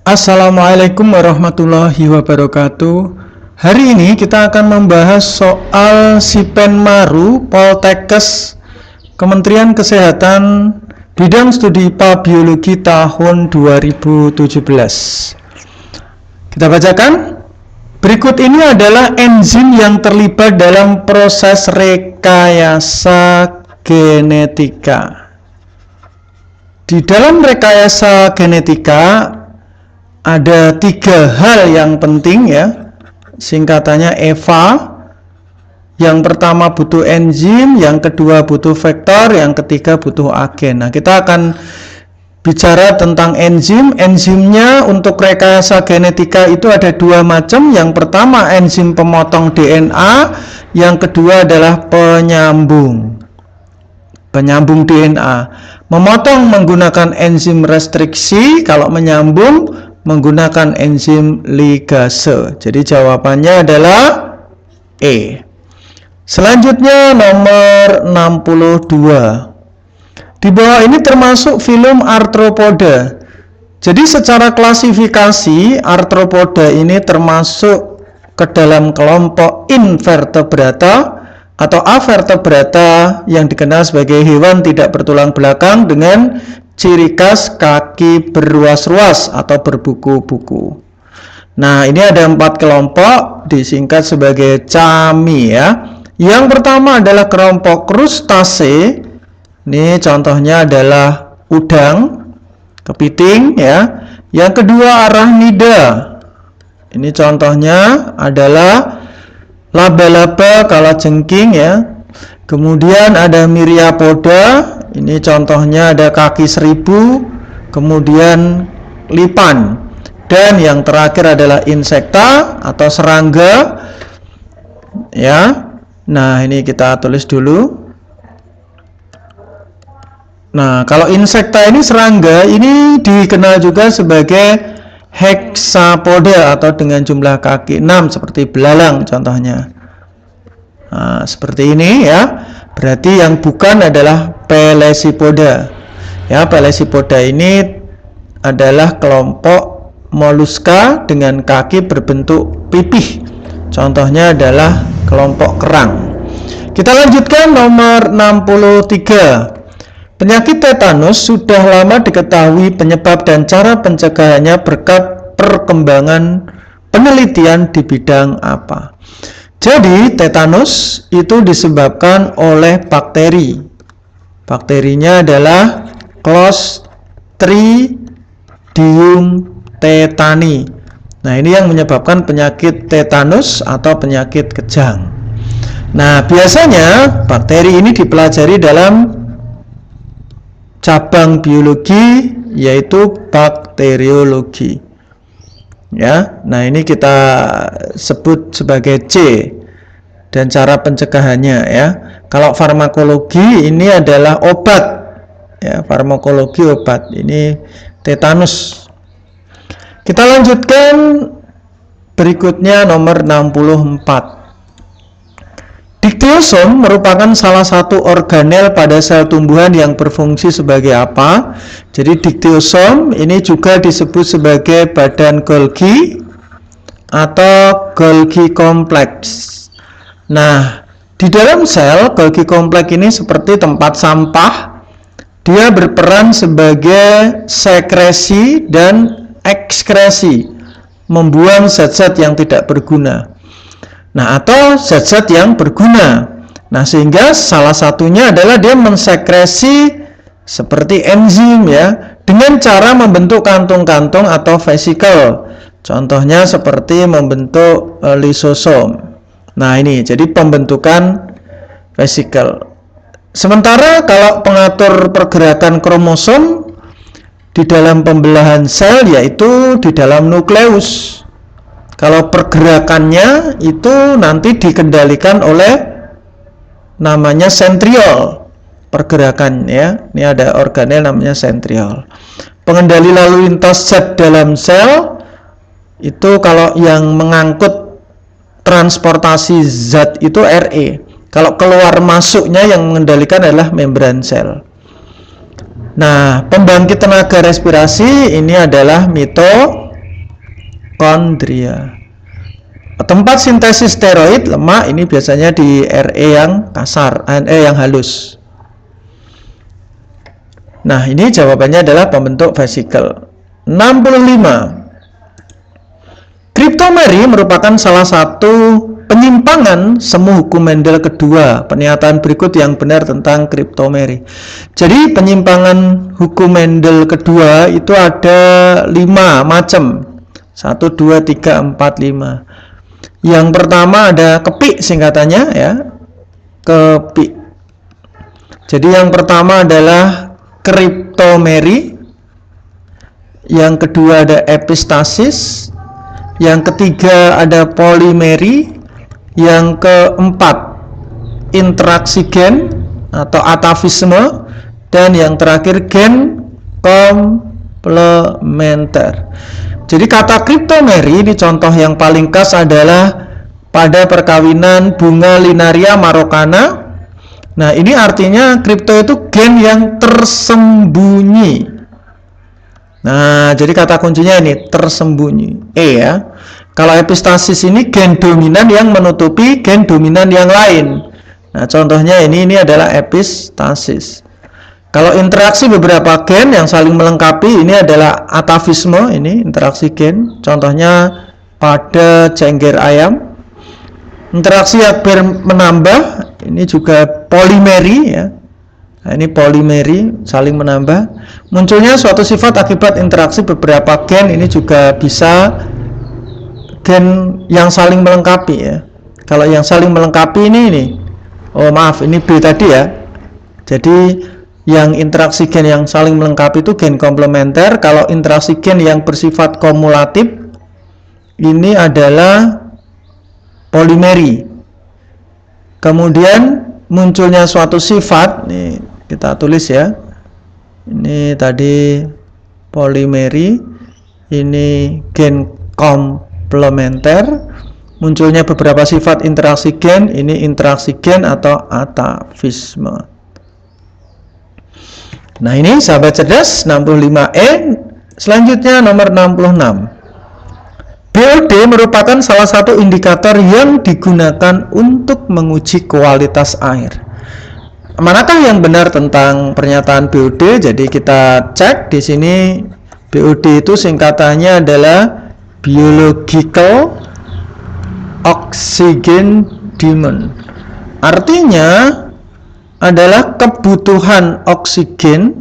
Assalamualaikum warahmatullahi wabarakatuh. Hari ini kita akan membahas soal Sipenmaru Poltekkes Kementerian Kesehatan bidang studi IPA Biologi tahun 2017. Kita bacakan. Berikut ini adalah enzim yang terlibat dalam proses rekayasa genetika. Di dalam rekayasa genetika ada 3 hal yang penting ya, singkatannya EVA. Yang pertama butuh enzim, yang kedua butuh vektor, yang ketiga butuh agen. Nah, kita akan bicara tentang enzim. Enzimnya untuk rekayasa genetika itu ada 2 macam. Yang pertama enzim pemotong DNA, yang kedua adalah penyambung DNA. Memotong menggunakan enzim restriksi, kalau menyambung menggunakan enzim ligase. Jadi jawabannya adalah E. Selanjutnya nomor 62. Di bawah ini termasuk filum Arthropoda. Jadi secara klasifikasi Arthropoda ini termasuk ke dalam kelompok invertebrata atau avertebrata yang dikenal sebagai hewan tidak bertulang belakang dengan ciri khas kaki berruas-ruas atau berbuku-buku. Nah, ini ada 4 kelompok disingkat sebagai CAMI ya. Yang pertama adalah kelompok krustase. Ini contohnya adalah udang, kepiting ya. Yang kedua arachnida. Ini contohnya adalah laba-laba, kalajengking ya. Kemudian ada Myriapoda. Ini contohnya ada kaki 1000, kemudian lipan. Dan yang terakhir adalah insekta atau serangga. Ya. Nah, ini kita tulis dulu. Nah, kalau insekta ini serangga, ini dikenal juga sebagai hexapoda atau dengan jumlah kaki 6 seperti belalang contohnya. Nah, seperti ini ya. Berarti yang bukan adalah Pelesipoda. Ya, Pelesipoda ini adalah kelompok moluska dengan kaki berbentuk pipih. Contohnya adalah kelompok kerang. Kita lanjutkan nomor 63. Penyakit tetanus sudah lama diketahui penyebab dan cara pencegahannya berkat perkembangan penelitian di bidang apa? Jadi, tetanus itu disebabkan oleh bakteri. Bakterinya adalah Clostridium tetani. Nah, ini yang menyebabkan penyakit tetanus atau penyakit kejang. Nah, biasanya bakteri ini dipelajari dalam cabang biologi yaitu bakteriologi. Ya, nah ini kita sebut sebagai C dan cara pencegahannya ya. Kalau farmakologi ini adalah obat. Ya, farmakologi obat. Ini tetanus. Kita lanjutkan berikutnya nomor 64. Diktiosom merupakan salah satu organel pada sel tumbuhan yang berfungsi sebagai apa? Jadi diktiosom ini juga disebut sebagai badan Golgi atau Golgi kompleks. Nah, di dalam sel Golgi kompleks ini seperti tempat sampah. Dia berperan sebagai sekresi dan ekskresi, membuang zat-zat yang tidak berguna. Nah, atau zat-zat yang berguna. Nah, sehingga salah satunya adalah dia mensekresi seperti enzim ya, dengan cara membentuk kantung-kantung atau vesikel. Contohnya seperti membentuk lisosom. Nah, ini jadi pembentukan vesikel. Sementara kalau pengatur pergerakan kromosom di dalam pembelahan sel yaitu di dalam nukleus. Kalau pergerakannya itu nanti dikendalikan oleh namanya sentriol. Pergerakan ya. Ini ada organel namanya sentriol. Pengendali lalu lintas zat dalam sel itu kalau yang mengangkut transportasi zat itu RE. Kalau keluar masuknya yang mengendalikan adalah membran sel. Nah, pembangkit tenaga respirasi ini adalah mitokondria. Tempat sintesis steroid lemak ini biasanya di RE yang kasar, RNA yang halus. Nah, ini jawabannya adalah pembentuk vesikel. 65. Kriptomeri merupakan salah satu penyimpangan semu hukum Mendel kedua. Pernyataan berikut yang benar tentang kriptomeri. Jadi penyimpangan hukum Mendel kedua itu ada 5 macam. 1, 2, 3, 4, 5. Yang pertama ada kepik singkatannya ya. Kepik. Jadi yang pertama adalah kriptomeri. Yang kedua ada epistasis. Yang ketiga ada polimeri. Yang keempat interaksi gen atau atavisme, dan yang terakhir gen komplementer. Jadi kata kriptomeri ini contoh yang paling khas adalah pada perkawinan bunga Linaria marokana. Nah, ini artinya kripto itu gen yang tersembunyi. Nah, jadi kata kuncinya ini tersembunyi. Ya. Kalau epistasis ini gen dominan yang menutupi gen dominan yang lain. Nah, contohnya ini adalah epistasis. Kalau interaksi beberapa gen yang saling melengkapi, ini adalah atavisme, ini interaksi gen. Contohnya pada cengger ayam. Interaksi hampir menambah, ini juga polimeri ya. Nah, ini polimeri, saling menambah. Munculnya suatu sifat akibat interaksi beberapa gen, ini juga bisa gen yang saling melengkapi ya. Kalau yang saling melengkapi ini. Oh maaf, ini B tadi ya. Jadi yang interaksi gen yang saling melengkapi itu gen komplementer. Kalau interaksi gen yang bersifat kumulatif ini adalah polimeri. Kemudian munculnya suatu sifat, nih kita tulis ya. Ini tadi polimeri, ini gen komplementer. Munculnya beberapa sifat interaksi gen, ini interaksi gen atau atavisme. Nah, ini sahabat cerdas 65E. Selanjutnya nomor 66. BOD merupakan salah satu indikator yang digunakan untuk menguji kualitas air. Manakah yang benar tentang pernyataan BOD? Jadi kita cek di sini. BOD itu singkatannya adalah biological oxygen demand. Artinya adalah kebutuhan oksigen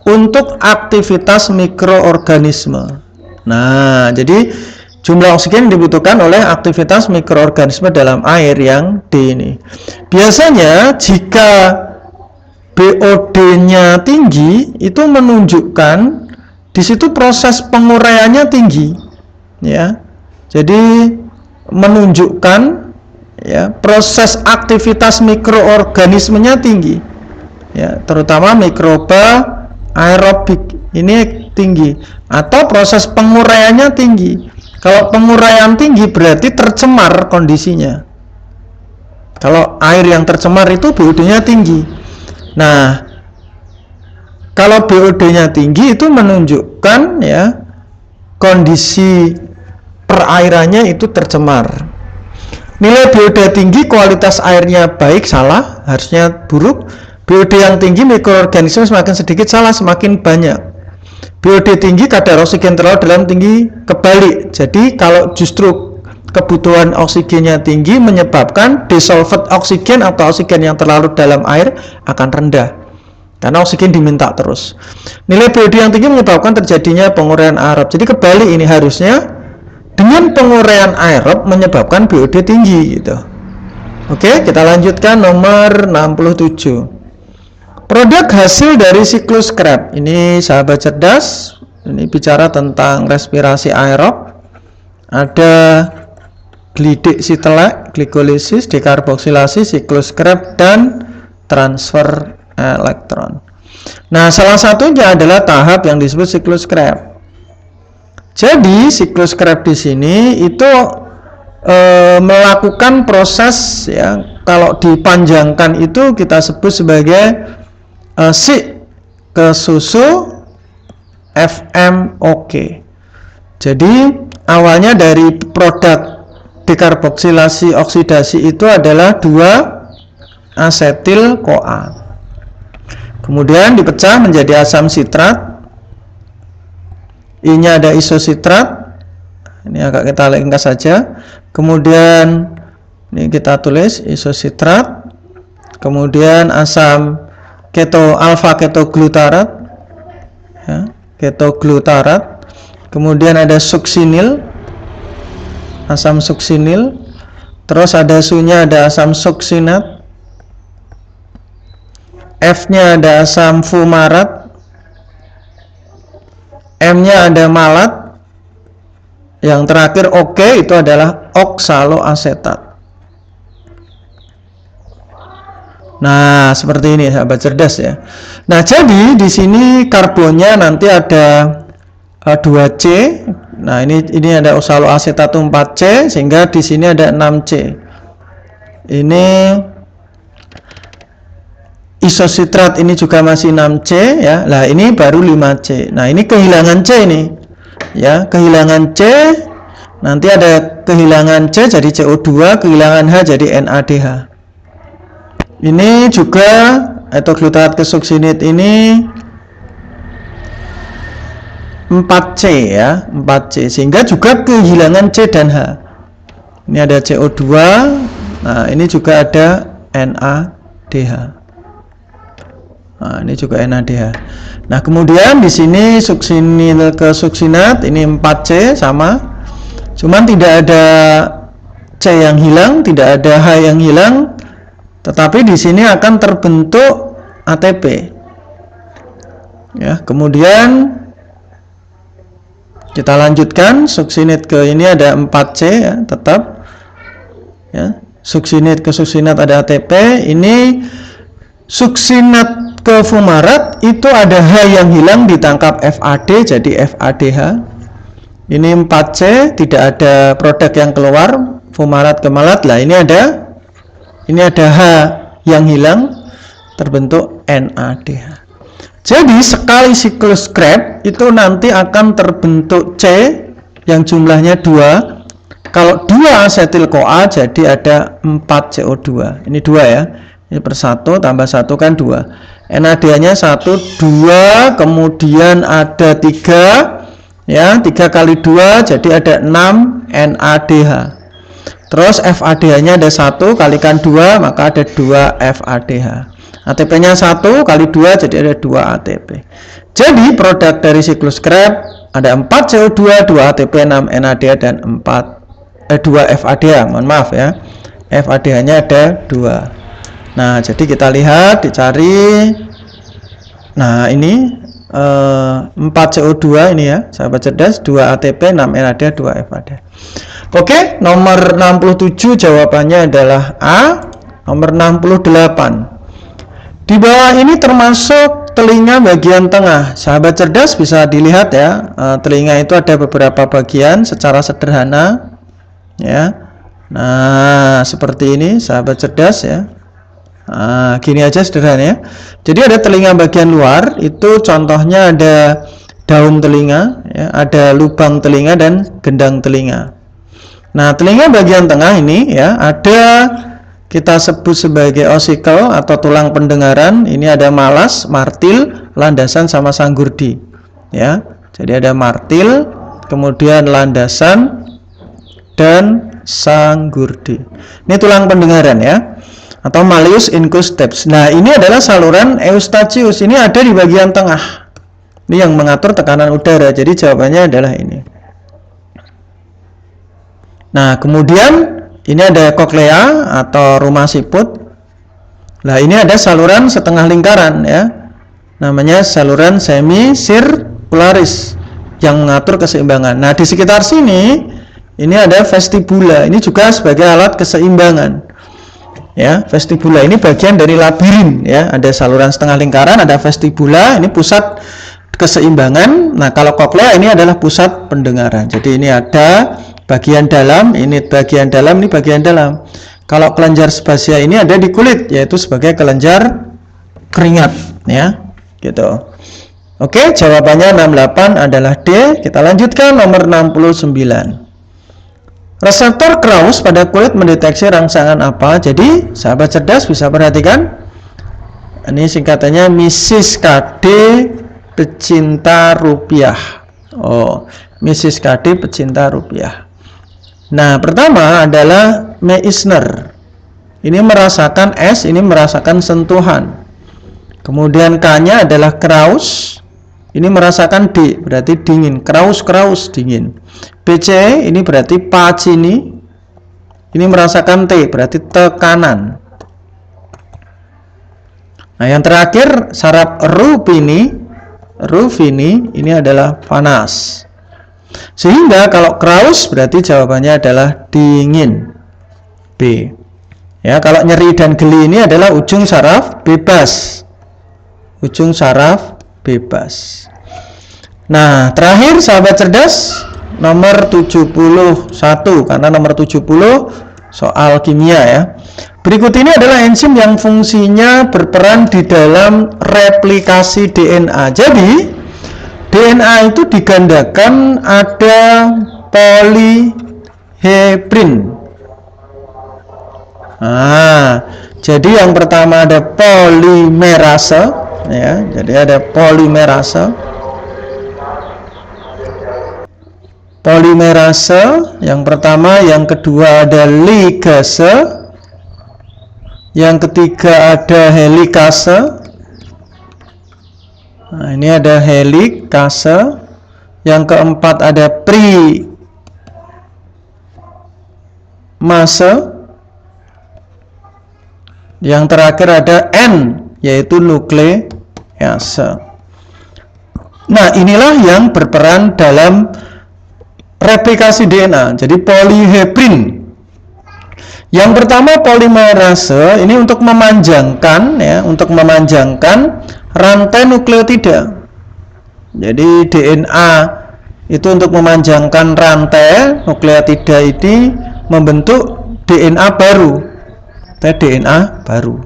untuk aktivitas mikroorganisme. Nah, jadi jumlah oksigen dibutuhkan oleh aktivitas mikroorganisme dalam air yang D ini. Biasanya jika BOD-nya tinggi, itu menunjukkan di situ proses penguraiannya tinggi, ya. Jadi menunjukkan ya, proses aktivitas mikroorganismenya tinggi ya, terutama mikroba aerobik ini tinggi, atau proses penguraiannya tinggi. Kalau penguraian tinggi berarti tercemar kondisinya. Kalau air yang tercemar itu BOD-nya tinggi. Nah, kalau BOD-nya tinggi itu menunjukkan ya kondisi perairannya itu tercemar. Nilai BOD tinggi, kualitas airnya baik, salah, harusnya buruk. BOD yang tinggi, mikroorganisme semakin sedikit, salah, semakin banyak. BOD tinggi, kadar oksigen terlalu dalam, tinggi, kebalik. Jadi kalau justru kebutuhan oksigennya tinggi menyebabkan dissolved oksigen atau oksigen yang terlalu dalam air akan rendah. Karena oksigen diminta terus. Nilai BOD yang tinggi menyebabkan terjadinya penguraian aerob. Jadi kebalik ini harusnya. Dengan penguraian aerob menyebabkan BOD tinggi gitu. Oke, kita lanjutkan nomor 67. Produk hasil dari siklus Krebs. Ini sahabat cerdas, ini bicara tentang respirasi aerob. Ada glidik sitelek, glikolisis, dekarboksilasi, siklus Krebs, dan transfer elektron. Nah, salah satunya adalah tahap yang disebut siklus Krebs. Jadi siklus Krebs di sini itu melakukan proses ya, kalau dipanjangkan itu kita sebut sebagai sik ke susu FMOK. Jadi awalnya dari produk dekarboksilasi oksidasi itu adalah 2 asetil CoA. Kemudian dipecah menjadi asam sitrat. I-nya ada isositrat. Ini agak kita ringkas saja. Kemudian ini kita tulis isositrat. Kemudian asam alfa ketoglutarat. Ya, ketoglutarat. Kemudian ada suksinil. Asam suksinil. Terus ada su-nya ada asam suksinat. F-nya ada asam fumarat, M-nya ada malat, yang terakhir itu adalah oksaloasetat. Nah, seperti ini sahabat cerdas ya. Nah, jadi di sini karbonnya nanti ada 2C. Nah, ini ada oksaloasetat 4C sehingga di sini ada 6C. Ini isositrat ini juga masih 6C ya. Lah ini baru 5C. Nah, ini kehilangan C ini. Ya, kehilangan C. Nanti ada kehilangan C jadi CO2, kehilangan H jadi NADH. Ini juga etoglutarat kesuksinit ini 4C ya, 4C sehingga juga kehilangan C dan H. Ini ada CO2. Nah, ini juga ada NADH. Nah, ini juga NADH. Nah, kemudian di sini suksinil ke suksinat ini 4C sama. Cuman tidak ada C yang hilang, tidak ada H yang hilang. Tetapi di sini akan terbentuk ATP. Ya, kemudian kita lanjutkan suksinit ke ini ada 4C ya, tetap. Ya, suksinit ke suksinat ada ATP. Ini suksinat ke fumarat itu ada H yang hilang ditangkap FAD jadi FADH. Ini 4C tidak ada produk yang keluar, fumarat ke malat. Lah ini ada H yang hilang terbentuk NADH. Jadi sekali siklus Krebs itu nanti akan terbentuk C yang jumlahnya 2. Kalau 2 asetil CoA jadi ada 4 CO2. Ini 2 ya. Ini per 1 tambah 1 kan 2. NADH-nya 1, 2, kemudian ada 3, ya, 3 kali 2, jadi ada 6 NADH. Terus FADH-nya ada 1, kalikan 2, maka ada 2 FADH. ATP-nya 1 kali 2, jadi ada 2 ATP. Jadi produk dari siklus Krebs ada 4 CO2, 2 ATP, 6 NADH, dan 2 FADH, mohon maaf ya. FADH-nya ada 2. Nah, jadi kita lihat, dicari. Nah, ini 4 CO2 ini ya, sahabat cerdas, 2 ATP, 6 NADH, 2 FADH. Oke, nomor 67 jawabannya adalah A. Nomor 68. Di bawah ini termasuk telinga bagian tengah. Sahabat cerdas bisa dilihat ya, telinga itu ada beberapa bagian secara sederhana ya. Nah, seperti ini sahabat cerdas ya. Nah, gini aja sederhana ya. Jadi ada telinga bagian luar, itu contohnya ada daun telinga, ya, ada lubang telinga dan gendang telinga. Nah, telinga bagian tengah ini ya, ada kita sebut sebagai osikel atau tulang pendengaran. Ini ada malas, martil, landasan sama sanggurdi. Ya, jadi ada martil, kemudian landasan dan sanggurdi. Ini tulang pendengaran ya. Atau malleus incus stapes. Nah, ini adalah saluran eustachius. Ini ada di bagian tengah. Ini yang mengatur tekanan udara. Jadi jawabannya adalah ini. Nah, kemudian ini ada koklea atau rumah siput. Nah, ini ada saluran setengah lingkaran ya. Namanya saluran semisirkularis yang mengatur keseimbangan. Nah, di sekitar sini ini ada vestibula. Ini juga sebagai alat keseimbangan. Ya, vestibula ini bagian dari labirin ya, ada saluran setengah lingkaran, ada vestibula, ini pusat keseimbangan. Nah, kalau koklea ini adalah pusat pendengaran. Jadi ini ada bagian dalam, ini bagian dalam, ini bagian dalam. Kalau kelenjar sebasia ini ada di kulit, yaitu sebagai kelenjar keringat ya, gitu. Oke, jawabannya 68 adalah D. Kita lanjutkan nomor 69. Reseptor Krauss pada kulit mendeteksi rangsangan apa? Jadi, sahabat cerdas bisa perhatikan. Ini singkatannya Mrs. KD pecinta rupiah. Oh, Mrs. KD pecinta rupiah. Nah, pertama adalah Meissner. Ini merasakan S, ini merasakan sentuhan. Kemudian K-nya adalah Krauss. Ini merasakan D, berarti dingin. Krauss dingin. BC ini berarti Pacini. Ini merasakan T, berarti tekanan. Nah, yang terakhir saraf Ruffini ini adalah panas. Sehingga kalau Krauss berarti jawabannya adalah dingin. B. Ya, kalau nyeri dan geli ini adalah ujung saraf bebas. Ujung saraf bebas. Nah, terakhir sahabat cerdas nomor 71, karena nomor 70 soal kimia ya. Berikut ini adalah enzim yang fungsinya berperan di dalam replikasi DNA. Jadi DNA itu digandakan ada polyhedrin. Nah, jadi yang pertama ada polimerase ya. Jadi ada polimerase. Polimerase yang pertama, yang kedua ada ligase, yang ketiga ada helikase. Nah, ini ada helikase. Yang keempat ada primase. Yang terakhir ada N, yaitu nuklease. Nah, inilah yang berperan dalam replikasi DNA. Jadi polyhedrin. Yang pertama polimerase ini untuk memanjangkan ya, untuk memanjangkan rantai nukleotida. Jadi DNA itu untuk memanjangkan rantai nukleotida ini membentuk DNA baru. DNA baru.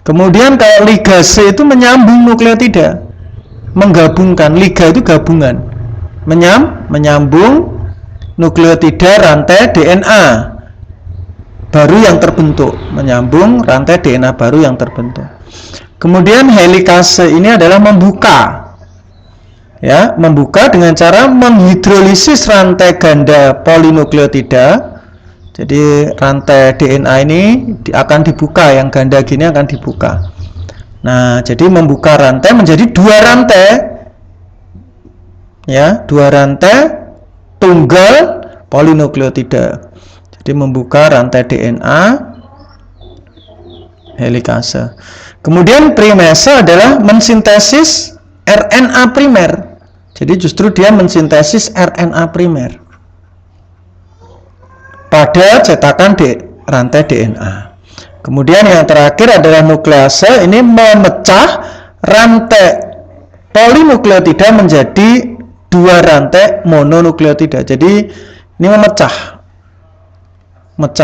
Kemudian kalau ligase itu menyambung nukleotida. Menggabungkan, liga itu gabungan. Menyambung nukleotida rantai DNA baru yang terbentuk, menyambung rantai DNA baru yang terbentuk. Kemudian helikase ini adalah membuka, ya, membuka dengan cara menghidrolisis rantai ganda polinukleotida. Jadi rantai DNA ini akan dibuka, yang ganda gini akan dibuka. Nah, jadi membuka rantai menjadi dua rantai. Ya, dua rantai tunggal polinukleotida. Jadi membuka rantai DNA helikase. Kemudian primase adalah mensintesis RNA primer. Jadi justru dia mensintesis RNA primer pada cetakan rantai DNA. Kemudian yang terakhir adalah nuklease. Ini memecah rantai polinukleotida menjadi dua rantai mononukleotida. Jadi ini memecah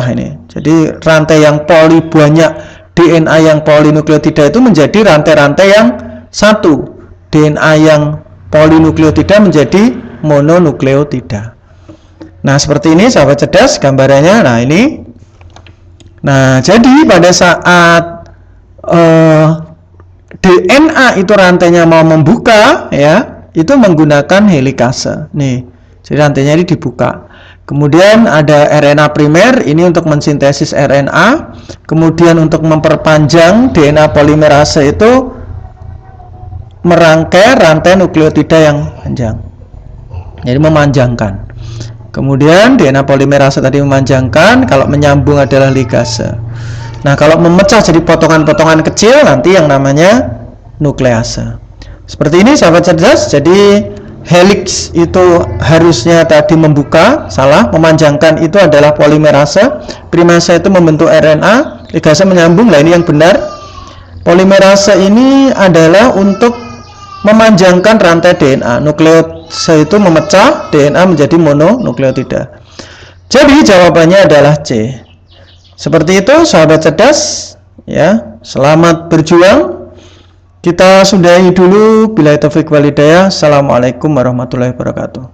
ini. Jadi rantai yang banyak DNA yang polinukleotida itu menjadi rantai-rantai yang satu. DNA yang polinukleotida menjadi mononukleotida. Nah, seperti ini sahabat cerdas gambarannya. Nah, ini. Nah, jadi pada saat DNA itu rantainya mau membuka ya, itu menggunakan helikase. Nih, jadi rantainya ini dibuka. Kemudian ada RNA primer, ini untuk mensintesis RNA. Kemudian untuk memperpanjang DNA polimerase itu merangkai rantai nukleotida yang panjang. Jadi memanjangkan. Kemudian DNA polimerase tadi memanjangkan, kalau menyambung adalah ligase. Nah, kalau memecah jadi potongan-potongan kecil nanti yang namanya nuklease. Seperti ini sahabat cerdas. Jadi helix itu harusnya tadi membuka, salah, memanjangkan itu adalah polimerase. Primase itu membentuk RNA, ligase menyambung. Nah, ini yang benar. Polimerase ini adalah untuk memanjangkan rantai DNA. Nuklease itu memecah DNA menjadi mononukleotida. Jadi jawabannya adalah C. Seperti itu sahabat cerdas ya. Selamat berjuang. Kita sudahi dulu. Bila taufik walhidayah. Assalamualaikum warahmatullahi wabarakatuh.